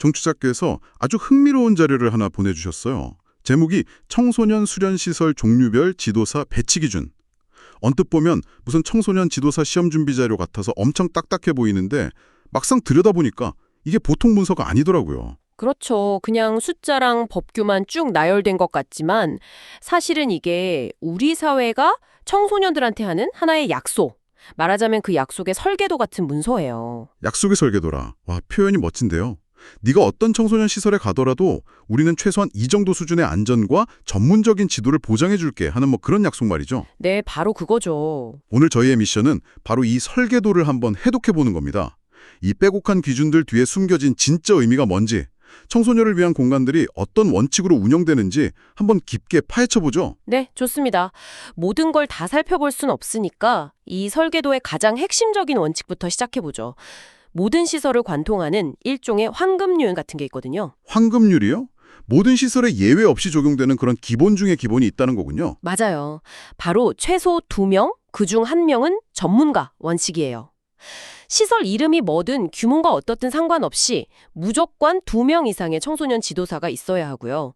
정치자께서 아주 흥미로운 자료를 하나 보내주셨어요. 제목이 청소년 수련시설 종류별 지도사 배치 기준. 언뜻 보면 무슨 청소년 지도사 시험 준비 자료 같아서 엄청 딱딱해 보이는데 막상 들여다보니까 이게 보통 문서가 아니더라고요. 그렇죠. 그냥 숫자랑 법규만 쭉 나열된 것 같지만 사실은 이게 우리 사회가 청소년들한테 하는 하나의 약속. 말하자면 그 약속의 설계도 같은 문서예요. 약속의 설계도라. 와, 표현이 멋진데요. 네가 어떤 청소년 시설에 가더라도 우리는 최소한 이 정도 수준의 안전과 전문적인 지도를 보장해 줄게 하는 뭐 그런 약속 말이죠. 네, 바로 그거죠. 오늘 저희의 미션은 바로 이 설계도를 한번 해독해 보는 겁니다. 이 빼곡한 기준들 뒤에 숨겨진 진짜 의미가 뭔지, 청소년을 위한 공간들이 어떤 원칙으로 운영되는지 한번 깊게 파헤쳐보죠. 네, 좋습니다. 모든 걸 다 살펴볼 순 없으니까 이 설계도의 가장 핵심적인 원칙부터 시작해보죠. 모든 시설을 관통하는 일종의 황금률 같은 게 있거든요. 황금률이요? 모든 시설에 예외 없이 적용되는 그런 기본 중에 기본이 있다는 거군요. 맞아요. 바로 최소 2명, 그중 1명은 전문가 원칙이에요. 시설 이름이 뭐든 규모가 어떻든 상관없이 무조건 2명 이상의 청소년 지도사가 있어야 하고요.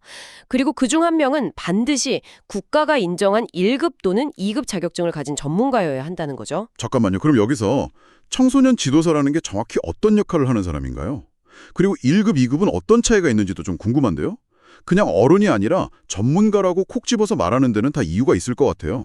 그리고 그중 1명은 반드시 국가가 인정한 1급 또는 2급 자격증을 가진 전문가여야 한다는 거죠. 잠깐만요. 그럼 여기서 청소년 지도사라는 게 정확히 어떤 역할을 하는 사람인가요? 그리고 1급, 2급은 어떤 차이가 있는지도 좀 궁금한데요. 그냥 어른이 아니라 전문가라고 콕 집어서 말하는 데는 다 이유가 있을 것 같아요.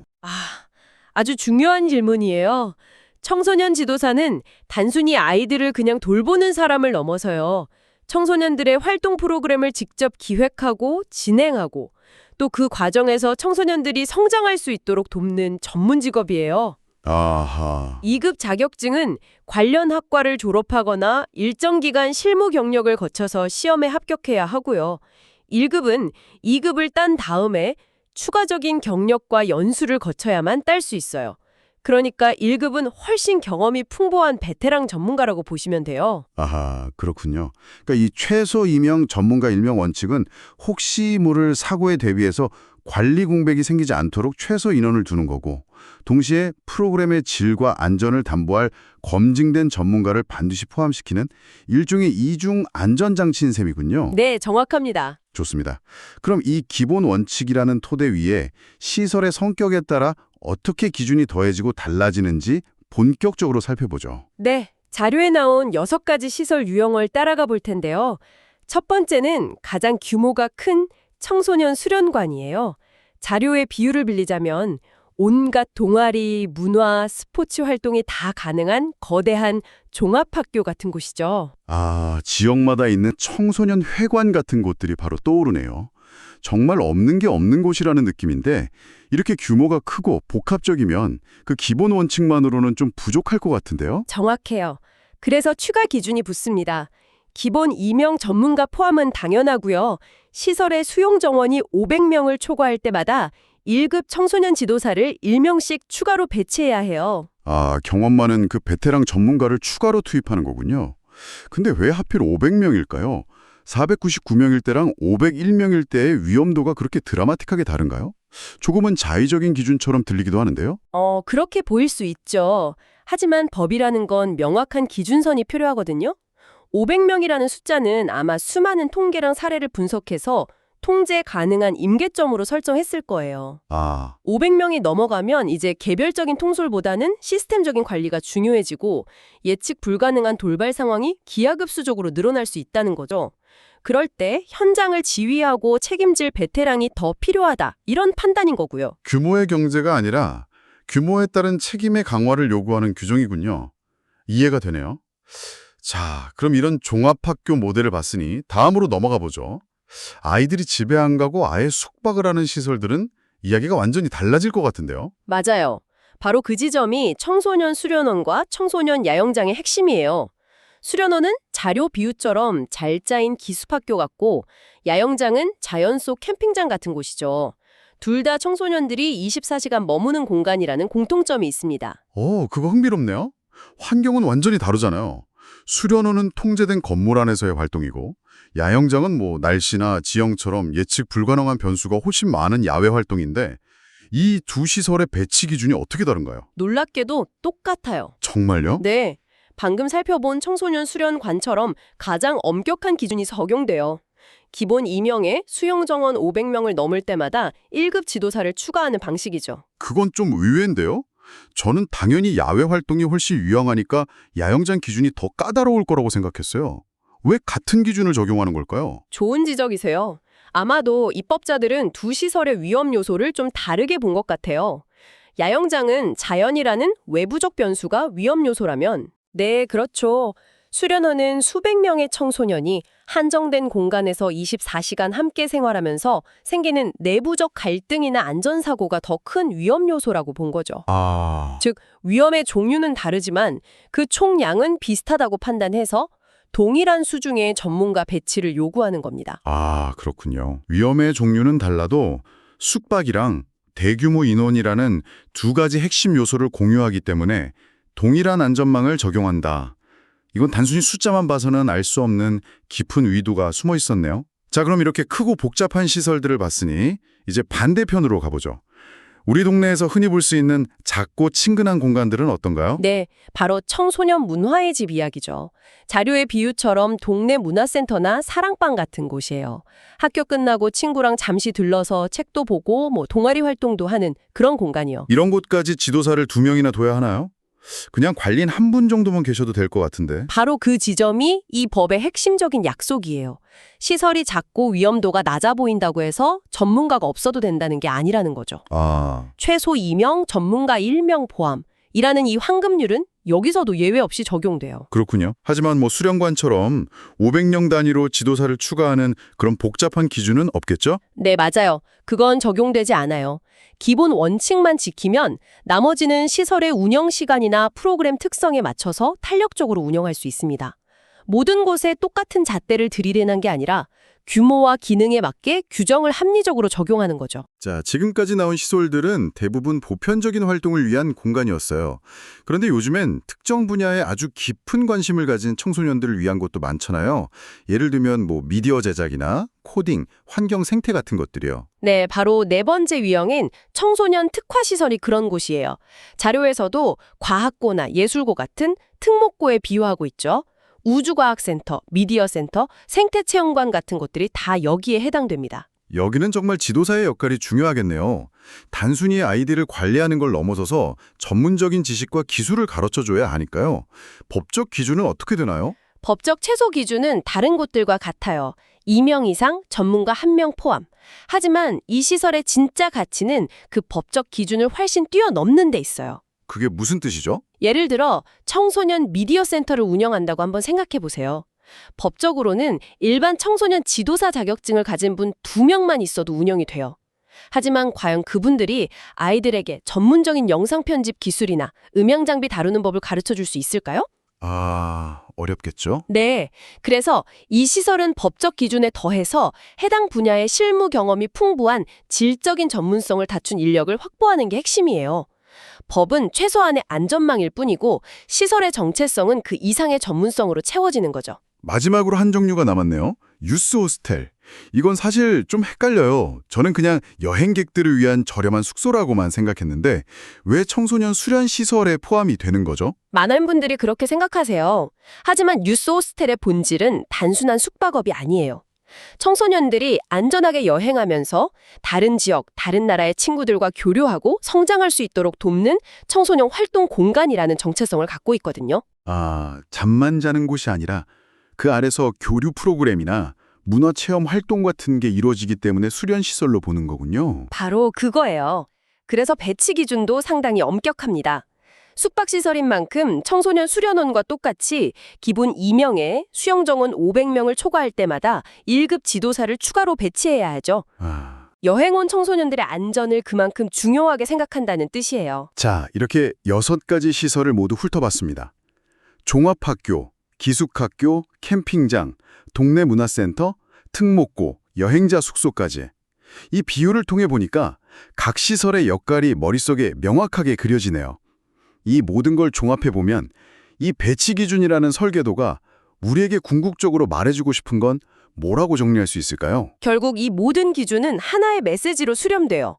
아주 중요한 질문이에요. 청소년 지도사는 단순히 아이들을 그냥 돌보는 사람을 넘어서요. 청소년들의 활동 프로그램을 직접 기획하고 진행하고 또 그 과정에서 청소년들이 성장할 수 있도록 돕는 전문 직업이에요. 아하. 2급 자격증은 관련 학과를 졸업하거나 일정 기간 실무 경력을 거쳐서 시험에 합격해야 하고요. 1급은 2급을 딴 다음에 추가적인 경력과 연수를 거쳐야만 딸 수 있어요. 그러니까 1급은 훨씬 경험이 풍부한 베테랑 전문가라고 보시면 돼요. 아하, 그렇군요. 그러니까 이 최소 2명 전문가 1명 원칙은 혹시 모를 사고에 대비해서 관리 공백이 생기지 않도록 최소 인원을 두는 거고, 동시에 프로그램의 질과 안전을 담보할 검증된 전문가를 반드시 포함시키는 일종의 이중 안전장치인 셈이군요. 네, 정확합니다. 좋습니다. 그럼 이 기본 원칙이라는 토대 위에 시설의 성격에 따라 어떻게 기준이 더해지고 달라지는지 본격적으로 살펴보죠. 네, 자료에 나온 6가지 시설 유형을 따라가 볼 텐데요. 첫 번째는 가장 규모가 큰 청소년 수련관이에요. 자료의 비유를 빌리자면 온갖 동아리, 문화, 스포츠 활동이 다 가능한 거대한 종합학교 같은 곳이죠. 아, 지역마다 있는 청소년 회관 같은 곳들이 바로 떠오르네요. 정말 없는 게 없는 곳이라는 느낌인데 이렇게 규모가 크고 복합적이면 그 기본 원칙만으로는 좀 부족할 것 같은데요? 정확해요. 그래서 추가 기준이 붙습니다. 기본 2명 전문가 포함은 당연하고요. 시설의 수용 정원이 500명을 초과할 때마다 1급 청소년 지도사를 1명씩 추가로 배치해야 해요. 아, 경험 많은 그 베테랑 전문가를 추가로 투입하는 거군요. 근데 왜 하필 500명일까요? 499명일 때랑 501명일 때의 위험도가 그렇게 드라마틱하게 다른가요? 조금은 자의적인 기준처럼 들리기도 하는데요. 그렇게 보일 수 있죠. 하지만 법이라는 건 명확한 기준선이 필요하거든요. 500명이라는 숫자는 아마 수많은 통계랑 사례를 분석해서 통제 가능한 임계점으로 설정했을 거예요. 아, 500명이 넘어가면 이제 개별적인 통솔보다는 시스템적인 관리가 중요해지고 예측 불가능한 돌발 상황이 기하급수적으로 늘어날 수 있다는 거죠. 그럴 때 현장을 지휘하고 책임질 베테랑이 더 필요하다. 이런 판단인 거고요. 규모의 경제가 아니라 규모에 따른 책임의 강화를 요구하는 규정이군요. 이해가 되네요. 자, 그럼 이런 종합학교 모델을 봤으니 다음으로 넘어가 보죠. 아이들이 집에 안 가고 아예 숙박을 하는 시설들은 이야기가 완전히 달라질 것 같은데요. 맞아요. 바로 그 지점이 청소년 수련원과 청소년 야영장의 핵심이에요. 수련원은 자료 비유처럼 잘 짜인 기숙학교 같고 야영장은 자연 속 캠핑장 같은 곳이죠. 둘 다 청소년들이 24시간 머무는 공간이라는 공통점이 있습니다. 그거 흥미롭네요. 환경은 완전히 다르잖아요. 수련원은 통제된 건물 안에서의 활동이고 야영장은 뭐 날씨나 지형처럼 예측 불가능한 변수가 훨씬 많은 야외 활동인데 이 두 시설의 배치 기준이 어떻게 다른가요? 놀랍게도 똑같아요. 정말요? 네. 방금 살펴본 청소년 수련관처럼 가장 엄격한 기준이 적용돼요. 기본 임용에 수용 정원 500명을 넘을 때마다 1급 지도사를 추가하는 방식이죠. 그건 좀 의외인데요? 저는 당연히 야외 활동이 훨씬 유용하니까 야영장 기준이 더 까다로울 거라고 생각했어요. 왜 같은 기준을 적용하는 걸까요? 좋은 지적이세요. 아마도 입법자들은 두 시설의 위험 요소를 좀 다르게 본 것 같아요. 야영장은 자연이라는 외부적 변수가 위험 요소라면, 네, 그렇죠. 수련원은 수백 명의 청소년이 한정된 공간에서 24시간 함께 생활하면서 생기는 내부적 갈등이나 안전사고가 더 큰 위험 요소라고 본 거죠. 즉, 위험의 종류는 다르지만 그 총량은 비슷하다고 판단해서 동일한 수준의 전문가 배치를 요구하는 겁니다. 그렇군요. 위험의 종류는 달라도 숙박이랑 대규모 인원이라는 두 가지 핵심 요소를 공유하기 때문에 동일한 안전망을 적용한다. 이건 단순히 숫자만 봐서는 알 수 없는 깊은 의도가 숨어 있었네요. 자, 그럼 이렇게 크고 복잡한 시설들을 봤으니 이제 반대편으로 가보죠. 우리 동네에서 흔히 볼 수 있는 작고 친근한 공간들은 어떤가요? 네, 바로 청소년 문화의 집 이야기죠. 자료의 비유처럼 동네 문화센터나 사랑방 같은 곳이에요. 학교 끝나고 친구랑 잠시 들러서 책도 보고 동아리 활동도 하는 그런 공간이요. 이런 곳까지 지도사를 2명이나 둬야 하나요? 그냥 관리인 한 분 정도만 계셔도 될 것 같은데. 바로 그 지점이 이 법의 핵심적인 약속이에요. 시설이 작고 위험도가 낮아 보인다고 해서 전문가가 없어도 된다는 게 아니라는 거죠. 최소 2명, 전문가 1명 포함이라는 이 황금률은 여기서도 예외 없이 적용돼요. 그렇군요. 하지만 수련관처럼 500명 단위로 지도사를 추가하는 그런 복잡한 기준은 없겠죠? 네, 맞아요. 그건 적용되지 않아요. 기본 원칙만 지키면 나머지는 시설의 운영 시간이나 프로그램 특성에 맞춰서 탄력적으로 운영할 수 있습니다. 모든 곳에 똑같은 잣대를 들이대는 게 아니라 규모와 기능에 맞게 규정을 합리적으로 적용하는 거죠. 자, 지금까지 나온 시설들은 대부분 보편적인 활동을 위한 공간이었어요. 그런데 요즘엔 특정 분야에 아주 깊은 관심을 가진 청소년들을 위한 곳도 많잖아요. 예를 들면 미디어 제작이나 코딩, 환경 생태 같은 것들이요. 네, 바로 네 번째 유형인 청소년 특화시설이 그런 곳이에요. 자료에서도 과학고나 예술고 같은 특목고에 비유하고 있죠. 우주과학센터, 미디어센터, 생태체험관 같은 곳들이 다 여기에 해당됩니다. 여기는 정말 지도사의 역할이 중요하겠네요. 단순히 아이들을 관리하는 걸 넘어서서 전문적인 지식과 기술을 가르쳐줘야 하니까요. 법적 기준은 어떻게 되나요? 법적 최소 기준은 다른 곳들과 같아요. 2명 이상, 전문가 1명 포함. 하지만 이 시설의 진짜 가치는 그 법적 기준을 훨씬 뛰어넘는 데 있어요. 그게 무슨 뜻이죠? 예를 들어 청소년 미디어 센터를 운영한다고 한번 생각해 보세요. 법적으로는 일반 청소년 지도사 자격증을 가진 분 2명만 있어도 운영이 돼요. 하지만 과연 그분들이 아이들에게 전문적인 영상 편집 기술이나 음향 장비 다루는 법을 가르쳐 줄 수 있을까요? 어렵겠죠? 네. 그래서 이 시설은 법적 기준에 더해서 해당 분야의 실무 경험이 풍부한 질적인 전문성을 갖춘 인력을 확보하는 게 핵심이에요. 법은 최소한의 안전망일 뿐이고 시설의 정체성은 그 이상의 전문성으로 채워지는 거죠. 마지막으로 한 종류가 남았네요. 유스 호스텔. 이건 사실 좀 헷갈려요. 저는 그냥 여행객들을 위한 저렴한 숙소라고만 생각했는데 왜 청소년 수련 시설에 포함이 되는 거죠? 많은 분들이 그렇게 생각하세요. 하지만 유스 호스텔의 본질은 단순한 숙박업이 아니에요. 청소년들이 안전하게 여행하면서 다른 지역, 다른 나라의 친구들과 교류하고 성장할 수 있도록 돕는 청소년 활동 공간이라는 정체성을 갖고 있거든요. 잠만 자는 곳이 아니라 그 아래서 교류 프로그램이나 문화체험 활동 같은 게 이루어지기 때문에 수련시설로 보는 거군요. 바로 그거예요. 그래서 배치 기준도 상당히 엄격합니다. 숙박시설인 만큼 청소년 수련원과 똑같이 기본 2명에 수용 정원 500명을 초과할 때마다 1급 지도사를 추가로 배치해야 하죠. 여행 온 청소년들의 안전을 그만큼 중요하게 생각한다는 뜻이에요. 자, 이렇게 6가지 시설을 모두 훑어봤습니다. 종합학교, 기숙학교, 캠핑장, 동네 문화센터, 특목고, 여행자 숙소까지. 이 비율을 통해 보니까 각 시설의 역할이 머릿속에 명확하게 그려지네요. 이 모든 걸 종합해보면 이 배치 기준이라는 설계도가 우리에게 궁극적으로 말해주고 싶은 건 뭐라고 정리할 수 있을까요? 결국 이 모든 기준은 하나의 메시지로 수렴돼요.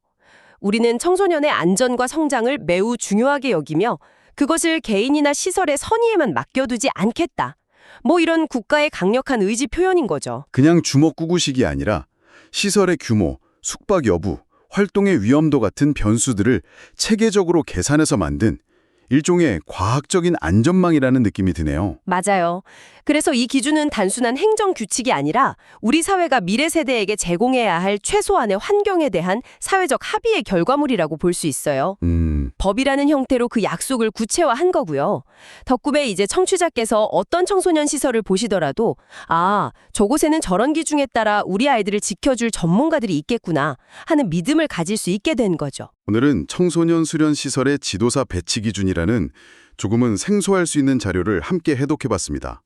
우리는 청소년의 안전과 성장을 매우 중요하게 여기며 그것을 개인이나 시설의 선의에만 맡겨두지 않겠다. 뭐 이런 국가의 강력한 의지 표현인 거죠. 그냥 주먹구구식이 아니라 시설의 규모, 숙박 여부, 활동의 위험도 같은 변수들을 체계적으로 계산해서 만든 일종의 과학적인 안전망이라는 느낌이 드네요. 맞아요. 그래서 이 기준은 단순한 행정 규칙이 아니라 우리 사회가 미래 세대에게 제공해야 할 최소한의 환경에 대한 사회적 합의의 결과물이라고 볼 수 있어요. 법이라는 형태로 그 약속을 구체화한 거고요. 덕분에 이제 청취자께서 어떤 청소년 시설을 보시더라도 아, 저곳에는 저런 기준에 따라 우리 아이들을 지켜줄 전문가들이 있겠구나 하는 믿음을 가질 수 있게 된 거죠. 오늘은 청소년 수련 시설의 지도사 배치 기준이라는 조금은 생소할 수 있는 자료를 함께 해독해봤습니다.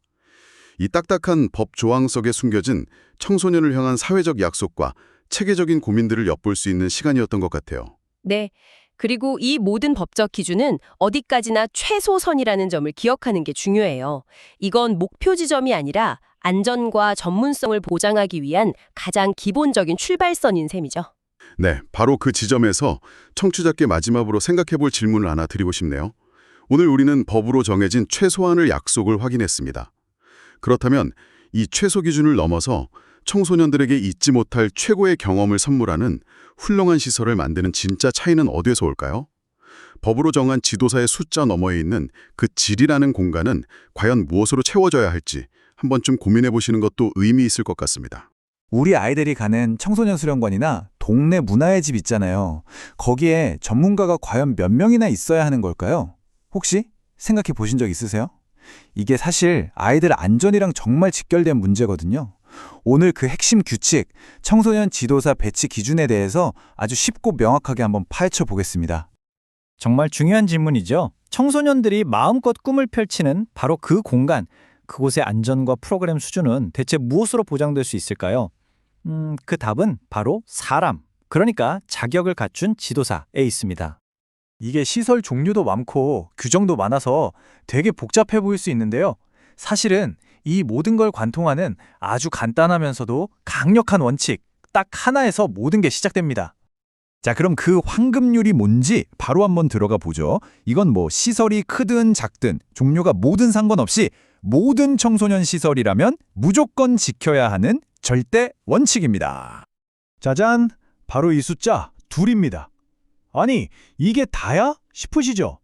이 딱딱한 법 조항 속에 숨겨진 청소년을 향한 사회적 약속과 체계적인 고민들을 엿볼 수 있는 시간이었던 것 같아요. 네. 그리고 이 모든 법적 기준은 어디까지나 최소선이라는 점을 기억하는 게 중요해요. 이건 목표 지점이 아니라 안전과 전문성을 보장하기 위한 가장 기본적인 출발선인 셈이죠. 네, 바로 그 지점에서 청취자께 마지막으로 생각해볼 질문을 하나 드리고 싶네요. 오늘 우리는 법으로 정해진 최소한의 약속을 확인했습니다. 그렇다면 이 최소 기준을 넘어서 청소년들에게 잊지 못할 최고의 경험을 선물하는 훌륭한 시설을 만드는 진짜 차이는 어디에서 올까요? 법으로 정한 지도사의 숫자 너머에 있는 그 질이라는 공간은 과연 무엇으로 채워져야 할지 한 번쯤 고민해 보시는 것도 의미 있을 것 같습니다. 우리 아이들이 가는 청소년 수련관이나 동네 문화의 집 있잖아요. 거기에 전문가가 과연 몇 명이나 있어야 하는 걸까요? 혹시 생각해 보신 적 있으세요? 이게 사실 아이들 안전이랑 정말 직결된 문제거든요. 오늘 그 핵심 규칙, 청소년 지도사 배치 기준에 대해서 아주 쉽고 명확하게 한번 파헤쳐 보겠습니다. 정말 중요한 질문이죠. 청소년들이 마음껏 꿈을 펼치는 바로 그 공간, 그곳의 안전과 프로그램 수준은 대체 무엇으로 보장될 수 있을까요? 그 답은 바로 사람, 그러니까 자격을 갖춘 지도사에 있습니다. 이게 시설 종류도 많고 규정도 많아서 되게 복잡해 보일 수 있는데요. 사실은 이 모든 걸 관통하는 아주 간단하면서도 강력한 원칙, 딱 하나에서 모든 게 시작됩니다. 자, 그럼 그 황금률이 뭔지 바로 한번 들어가 보죠. 이건 뭐 시설이 크든 작든 종류가 뭐든 상관없이 모든 청소년 시설이라면 무조건 지켜야 하는 절대 원칙입니다. 짜잔! 바로 이 숫자 둘입니다. 아니, 이게 다야? 싶으시죠?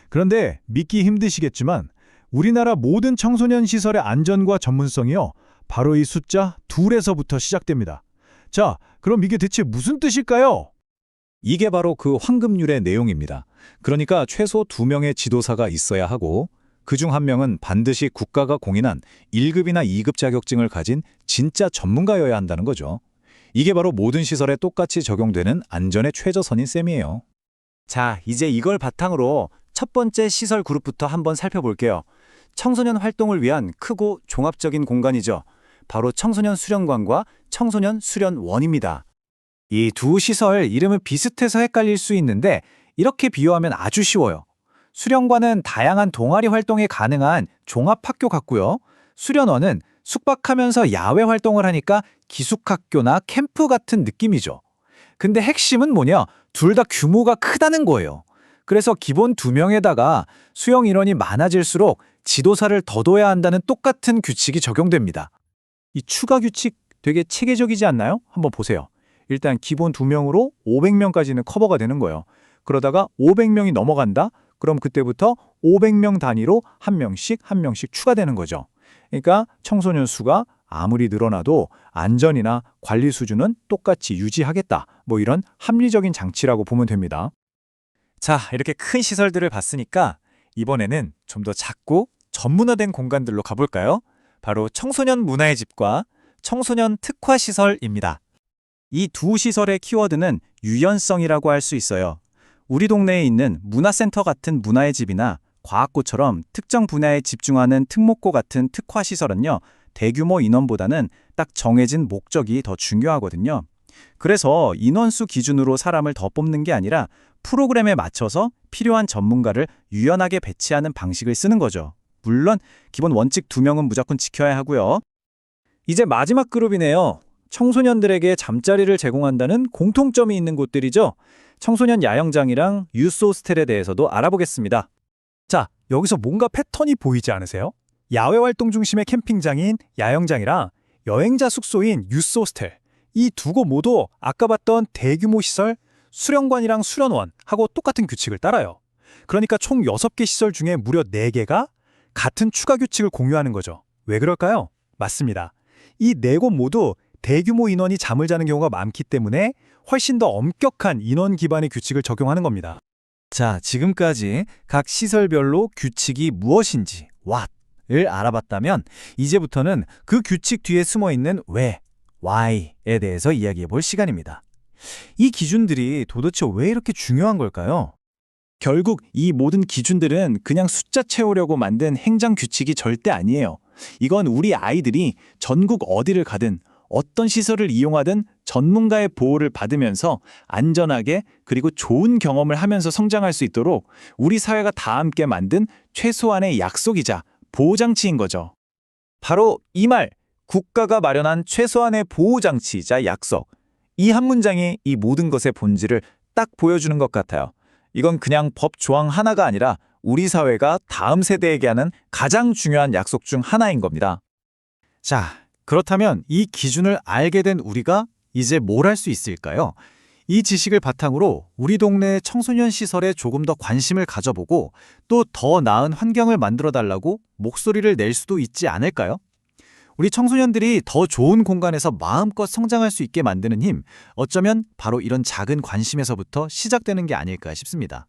그런데 믿기 힘드시겠지만 우리나라 모든 청소년 시설의 안전과 전문성이요. 바로 이 숫자 둘에서부터 시작됩니다. 자, 그럼 이게 대체 무슨 뜻일까요? 이게 바로 그 황금률의 내용입니다. 그러니까 최소 2명의 지도사가 있어야 하고 그중 1명은 반드시 국가가 공인한 1급이나 2급 자격증을 가진 진짜 전문가여야 한다는 거죠. 이게 바로 모든 시설에 똑같이 적용되는 안전의 최저선인 셈이에요. 자, 이제 이걸 바탕으로 첫 번째 시설 그룹부터 한번 살펴볼게요. 청소년 활동을 위한 크고 종합적인 공간이죠. 바로 청소년 수련관과 청소년 수련원입니다. 이 두 시설 이름은 비슷해서 헷갈릴 수 있는데 이렇게 비유하면 아주 쉬워요. 수련관은 다양한 동아리 활동이 가능한 종합학교 같고요. 수련원은 숙박하면서 야외 활동을 하니까 기숙학교나 캠프 같은 느낌이죠. 근데 핵심은 뭐냐? 둘 다 규모가 크다는 거예요. 그래서 기본 2명에다가 수용 인원이 많아질수록 지도사를 더 둬야 한다는 똑같은 규칙이 적용됩니다. 이 추가 규칙 되게 체계적이지 않나요? 한번 보세요. 일단 기본 2명으로 500명까지는 커버가 되는 거예요. 그러다가 500명이 넘어간다? 그럼 그때부터 500명 단위로 한 명씩 추가되는 거죠. 그러니까 청소년 수가 아무리 늘어나도 안전이나 관리 수준은 똑같이 유지하겠다. 뭐 이런 합리적인 장치라고 보면 됩니다. 자, 이렇게 큰 시설들을 봤으니까 이번에는 좀 더 작고 전문화된 공간들로 가볼까요? 바로 청소년 문화의 집과 청소년 특화 시설입니다. 이 두 시설의 키워드는 유연성이라고 할 수 있어요. 우리 동네에 있는 문화센터 같은 문화의 집이나 과학고처럼 특정 분야에 집중하는 특목고 같은 특화시설은요, 대규모 인원보다는 딱 정해진 목적이 더 중요하거든요. 그래서 인원수 기준으로 사람을 더 뽑는 게 아니라 프로그램에 맞춰서 필요한 전문가를 유연하게 배치하는 방식을 쓰는 거죠. 물론 기본 원칙 2명은 무조건 지켜야 하고요. 이제 마지막 그룹이네요. 청소년들에게 잠자리를 제공한다는 공통점이 있는 곳들이죠. 청소년 야영장이랑 유스 호스텔에 대해서도 알아보겠습니다. 자, 여기서 뭔가 패턴이 보이지 않으세요? 야외 활동 중심의 캠핑장인 야영장이랑 여행자 숙소인 유스호스텔, 이 두 곳 모두 아까 봤던 대규모 시설, 수련관이랑 수련원하고 똑같은 규칙을 따라요. 그러니까 총 6개 시설 중에 무려 4개가 같은 추가 규칙을 공유하는 거죠. 왜 그럴까요? 맞습니다. 이 4곳 모두 대규모 인원이 잠을 자는 경우가 많기 때문에 훨씬 더 엄격한 인원 기반의 규칙을 적용하는 겁니다. 자, 지금까지 각 시설별로 규칙이 무엇인지 what을 알아봤다면 이제부터는 그 규칙 뒤에 숨어 있는 왜, why에 대해서 이야기해 볼 시간입니다. 이 기준들이 도대체 왜 이렇게 중요한 걸까요? 결국 이 모든 기준들은 그냥 숫자 채우려고 만든 행정 규칙이 절대 아니에요. 이건 우리 아이들이 전국 어디를 가든 어떤 시설을 이용하든 전문가의 보호를 받으면서 안전하게 그리고 좋은 경험을 하면서 성장할 수 있도록 우리 사회가 다 함께 만든 최소한의 약속이자 보호장치인 거죠. 바로 이 말, 국가가 마련한 최소한의 보호장치이자 약속. 이 한 문장이 이 모든 것의 본질을 딱 보여주는 것 같아요. 이건 그냥 법 조항 하나가 아니라 우리 사회가 다음 세대에게 하는 가장 중요한 약속 중 하나인 겁니다. 자, 그렇다면 이 기준을 알게 된 우리가 이제 뭘 할 수 있을까요? 이 지식을 바탕으로 우리 동네 청소년 시설에 조금 더 관심을 가져보고 또 더 나은 환경을 만들어 달라고 목소리를 낼 수도 있지 않을까요? 우리 청소년들이 더 좋은 공간에서 마음껏 성장할 수 있게 만드는 힘, 어쩌면 바로 이런 작은 관심에서부터 시작되는 게 아닐까 싶습니다.